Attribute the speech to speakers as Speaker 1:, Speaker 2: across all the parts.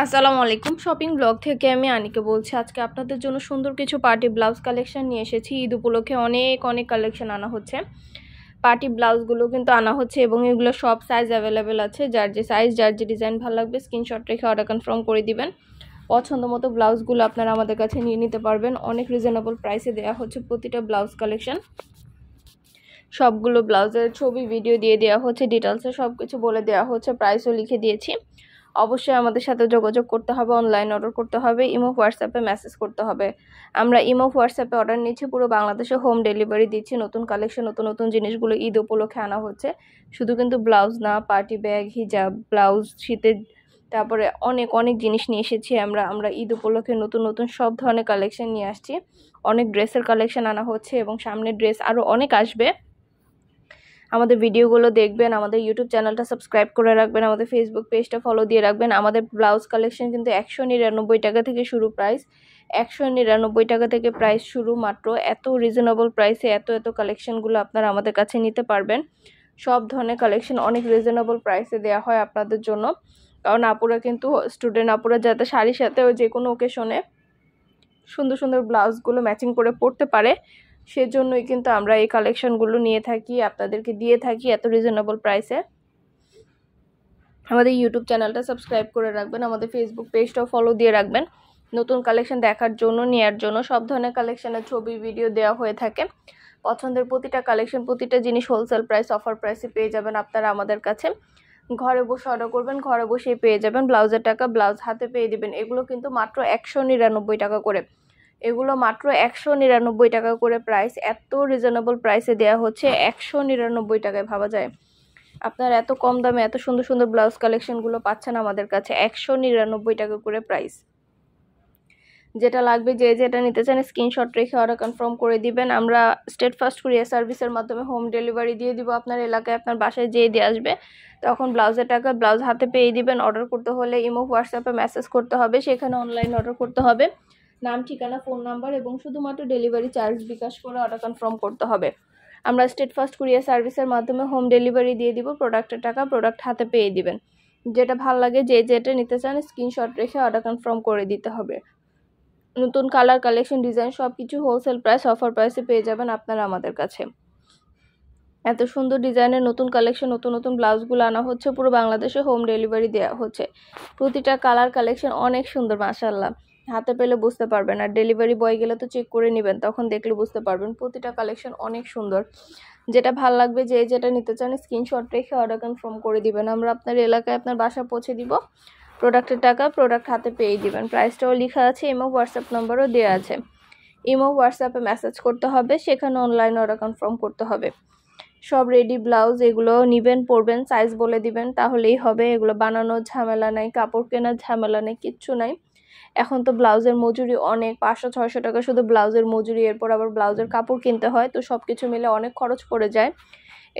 Speaker 1: আসসালামু আলাইকুম। Shopping blog থেকে আমি আনিকা বলছি। আজকে আপনাদের জন্য সুন্দর কিছু পার্টি ব্লাউজ কালেকশন নিয়ে এসেছি। ঈদ উপলক্ষে অনেক কালেকশন আনা হচ্ছে। পার্টি ব্লাউজগুলো কিন্তু আনা হচ্ছে এবং এগুলো সব সাইজ অ্যাভেলেবেল আছে। যার যে সাইজ, যার যে ডিজাইন ভালো লাগবে স্ক্রিনশট রেখে অর্ডার কনফার্ম করে দিবেন। পছন্দ মতো ব্লাউজগুলো আপনারা আমাদের কাছে নিয়ে নিতে পারবেন। অনেক রিজনেবল প্রাইসে দেওয়া হচ্ছে প্রতিটা ব্লাউজ কালেকশন। সবগুলো ব্লাউজের ছবি ভিডিও দিয়ে দেওয়া হচ্ছে, ডিটেলসে সব কিছু বলে দেওয়া হচ্ছে, প্রাইসও লিখে দিয়েছি। অবশ্যই আমাদের সাথে যোগাযোগ করতে হবে, অনলাইন অর্ডার করতে হবে, ইমো হোয়াটসঅ্যাপে মেসেজ করতে হবে। আমরা ইমো হোয়াটসঅ্যাপে অর্ডার নিচ্ছি, পুরো বাংলাদেশে হোম ডেলিভারি দিচ্ছি। নতুন কালেকশন, নতুন নতুন জিনিসগুলো ঈদ উপলক্ষে আনা হচ্ছে। শুধু কিন্তু ব্লাউজ না, পার্টি ব্যাগ, হিজাব, ব্লাউজ, শীতের, তারপরে অনেক জিনিস নিয়ে এসেছি আমরা ঈদ উপলক্ষে নতুন নতুন সব ধরনের কালেকশন নিয়ে আসছি। অনেক ড্রেসের কালেকশন আনা হচ্ছে এবং সামনে ড্রেস আরও অনেক আসবে। আমাদের ভিডিওগুলো দেখবেন, আমাদের ইউটিউব চ্যানেলটা সাবস্ক্রাইব করে রাখবেন, আমাদের ফেসবুক পেজটা ফলো দিয়ে রাখবেন। আমাদের ব্লাউজ কালেকশন কিন্তু 199 টাকা থেকে শুরু প্রাইস, 199 টাকা থেকে প্রাইস শুরু মাত্র। এত রিজনেবল প্রাইসে এত কালেকশনগুলো আপনারা আমাদের কাছে নিতে পারবেন। সব ধরনের কালেকশন অনেক রিজনেবল প্রাইসে দেওয়া হয় আপনাদের জন্য, কারণ আপুরা কিন্তু স্টুডেন্ট আপুরা যাতে শাড়ির সাথে যে কোনো ওকেশনে সুন্দর সুন্দর ব্লাউজগুলো ম্যাচিং করে পরতে পারে, সেজন্যই কিন্তু আমরা এই কালেকশনগুলো নিয়ে থাকি, আপনাদেরকে দিয়ে থাকি এত রিজনেবল প্রাইসে। আমাদের ইউটিউব চ্যানেলটা সাবস্ক্রাইব করে রাখবেন, আমাদের ফেসবুক পেজটাও ফলো দিয়ে রাখবেন। নতুন কালেকশন দেখার জন্য, নেয়ার জন্য সব ধরনের কালেকশনের ছবি ভিডিও দেওয়া হয়ে থাকে। পছন্দের প্রতিটা কালেকশন, প্রতিটা জিনিস হোলসেল প্রাইস, অফার প্রাইসে পেয়ে যাবেন আপনারা আমাদের কাছে। ঘরে বসে অর্ডার করবেন, ঘরে বসেই পেয়ে যাবেন। ব্লাউজের টাকা ব্লাউজ হাতে পেয়ে দিবেন। এগুলো কিন্তু মাত্র 199 টাকা করে, এগুলো মাত্র 199 টাকা করে প্রাইস। এত রিজনেবল প্রাইসে দেওয়া হচ্ছে, 199 টাকায় ভাবা যায়। আপনারা এত কম দামে এত সুন্দর সুন্দর ব্লাউজ কালেকশনগুলো পাচ্ছেন আমাদের কাছে, 199 টাকা করে প্রাইস। যেটা লাগবে, যে যেটা নিতে চান স্ক্রিনশট রেখে অর্ডার কনফার্ম করে দিবেন। আমরা স্টেট ফার্স্ট কুরিয়ার সার্ভিসের মাধ্যমে হোম ডেলিভারি দিয়ে দিব। আপনার এলাকায় আপনার বাসায় যেয়ে দিয়ে আসবে, তখন ব্লাউজের টাকা ব্লাউজ হাতে পেয়ে দিবেন। অর্ডার করতে হলে ইমো হোয়াটসঅ্যাপে মেসেজ করতে হবে, সেখানে অনলাইন অর্ডার করতে হবে। নাম, ঠিকানা, ফোন নাম্বার এবং শুধুমাত্র ডেলিভারি চার্জ বিকাশ করে অর্ডার কনফার্ম করতে হবে। আমরা স্টেট ফার্স্ট কুরিয়ার সার্ভিসের মাধ্যমে হোম ডেলিভারি দিয়ে দিব। প্রোডাক্টের টাকা প্রোডাক্ট হাতে পেয়ে দিবেন। যেটা ভালো লাগে, যে যেটা নিতে চান স্ক্রিনশট রেখে অর্ডার কনফার্ম করে দিতে হবে। নতুন কালার, কালেকশন, ডিজাইন সব কিছু হোলসেল প্রাইস, অফার প্রাইসে পেয়ে যাবেন আপনারা আমাদের কাছে। এত সুন্দর ডিজাইনের নতুন কালেকশন, নতুন নতুন ব্লাউজগুলো আনা হচ্ছে, পুরো বাংলাদেশে হোম ডেলিভারি দেওয়া হচ্ছে। প্রতিটা কালার কালেকশন অনেক সুন্দর, মাশাআল্লাহ। হাতে পেলে বুঝতে পারবেন, আর ডেলিভারি বয় গেলে তো চেক করে নেবেন, তখন দেখলে বুঝতে পারবেন। প্রতিটা কালেকশন অনেক সুন্দর। যেটা ভালো লাগবে, যে যেটা নিতে চান স্ক্রিনশট রেখে অর্ডার কনফার্ম করে দিবেন। আমরা আপনার এলাকায় আপনার বাসা পৌঁছে দিব। প্রোডাক্টের টাকা প্রোডাক্ট হাতে পেয়ে দিবেন। প্রাইসটাও লেখা আছে, ইমো হোয়াটসঅ্যাপ নাম্বারও দেওয়া আছে। ইমো হোয়াটসঅ্যাপে মেসেজ করতে হবে, সেখানে অনলাইন অর্ডার কনফার্ম করতে হবে। সব রেডি ব্লাউজ, এগুলো নেবেন, পরবেন, সাইজ বলে দিবেন, তাহলেই হবে। এগুলো বানানোর ঝামেলা নাই, কাপড় কেনার ঝামেলা নেই, কিচ্ছু নাই। এখন তো ব্লাউজের মজুরি অনেক, 500-600 টাকা শুধু ব্লাউজের মজুরি, এরপর আবার ব্লাউজের কাপড় কিনতে হয়, তো সব কিছু মিলে অনেক খরচ পড়ে যায়।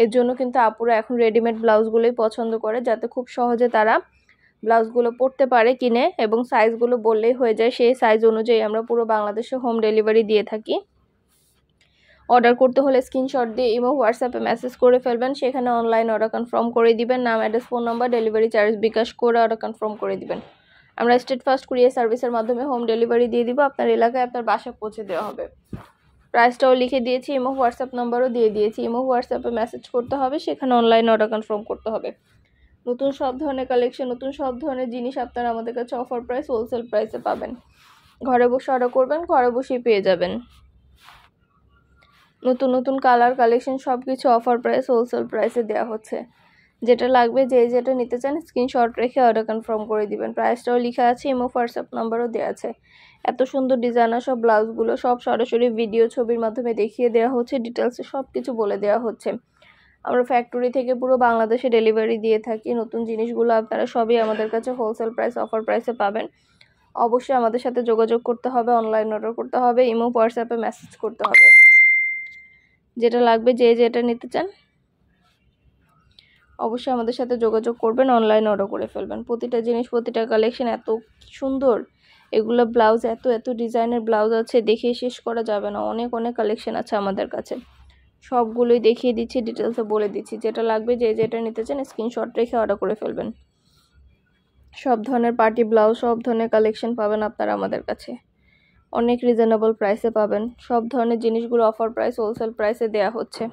Speaker 1: এর জন্য কিন্তু আপুরা এখন রেডিমেড ব্লাউজগুলোই পছন্দ করে, যাতে খুব সহজে তারা ব্লাউজগুলো পরতে পারে কিনে, এবং সাইজগুলো বললেই হয়ে যায়। সেই সাইজ অনুযায়ী আমরা পুরো বাংলাদেশে হোম ডেলিভারি দিয়ে থাকি। অর্ডার করতে হলে স্ক্রিনশট দিয়ে ইমো হোয়াটসঅ্যাপে মেসেজ করে ফেলবেন, সেখানে অনলাইন অর্ডার কনফার্ম করে দিবেন। নাম, address, phone number, delivery charge Bkash করে অর্ডার কনফার্ম করে দিবেন। আমরা স্টেট ফার্স্ট কুরিয়ার সার্ভিসের মাধ্যমে হোম ডেলিভারি দিয়ে দিব। আপনার এলাকায় আপনার বাসা পৌঁছে দেওয়া হবে। প্রাইসটাও লিখে দিয়েছি, ইমো হোয়াটসঅ্যাপ নাম্বারও দিয়ে দিয়েছি। ইমো হোয়াটসঅ্যাপে মেসেজ করতে হবে, সেখানে অনলাইন অর্ডার কনফার্ম করতে হবে। নতুন সব ধরনের কালেকশন, নতুন সব ধরনের জিনিস আপনারা আমাদের কাছে অফার প্রাইস, হোলসেল প্রাইসে পাবেন। ঘরে বসে অর্ডার করবেন, ঘরে বসেই পেয়ে যাবেন। নতুন নতুন কালার, কালেকশন সব কিছু অফার প্রাইস, হোলসেল প্রাইসে দেওয়া হচ্ছে। যেটা লাগবে, যে যেটা নিতে চান স্ক্রিনশট রেখে অর্ডার কনফার্ম করে দিবেন। প্রাইসটাও লেখা আছে, ইমো হোয়াটসঅ্যাপ নাম্বারও দেওয়া আছে। এত সুন্দর ডিজাইনার সব ব্লাউজগুলো সব সরাসরি ভিডিও ছবির মাধ্যমে দেখিয়ে দেওয়া হচ্ছে, ডিটেলসে সব কিছু বলে দেওয়া হচ্ছে। আমরা ফ্যাক্টরি থেকে পুরো বাংলাদেশে ডেলিভারি দিয়ে থাকি। নতুন জিনিসগুলো আপনারা সবই আমাদের কাছে হোলসেল প্রাইস, অফার প্রাইসে পাবেন। অবশ্যই আমাদের সাথে যোগাযোগ করতে হবে, অনলাইন অর্ডার করতে হবে, ইমো হোয়াটসঅ্যাপে মেসেজ করতে হবে। যেটা লাগবে, যে যেটা নিতে চান অবশ্যই আমাদের সাথে যোগাযোগ করবেন, অনলাইন অর্ডার করে ফেলবেন। প্রতিটা জিনিস, প্রতিটা কালেকশন এত সুন্দর। এগুলো ব্লাউজ, এত ডিজাইনের ব্লাউজ আছে, দেখিয়ে শেষ করা যাবে না। অনেক কালেকশন আছে আমাদের কাছে, সবগুলোই দেখিয়ে দিচ্ছি, ডিটেলসে বলে দিচ্ছি। যেটা লাগবে, যে যেটা নিতে চান স্ক্রিনশট রেখে অর্ডার করে ফেলবেন। সব ধরনের পার্টি ব্লাউজ, সব ধরনের কালেকশন পাবেন আপনারা আমাদের কাছে। অনেক রিজনেবল প্রাইসে পাবেন। সব ধরনের জিনিসগুলো অফার প্রাইস, হোলসেল প্রাইসে দেয়া হচ্ছে।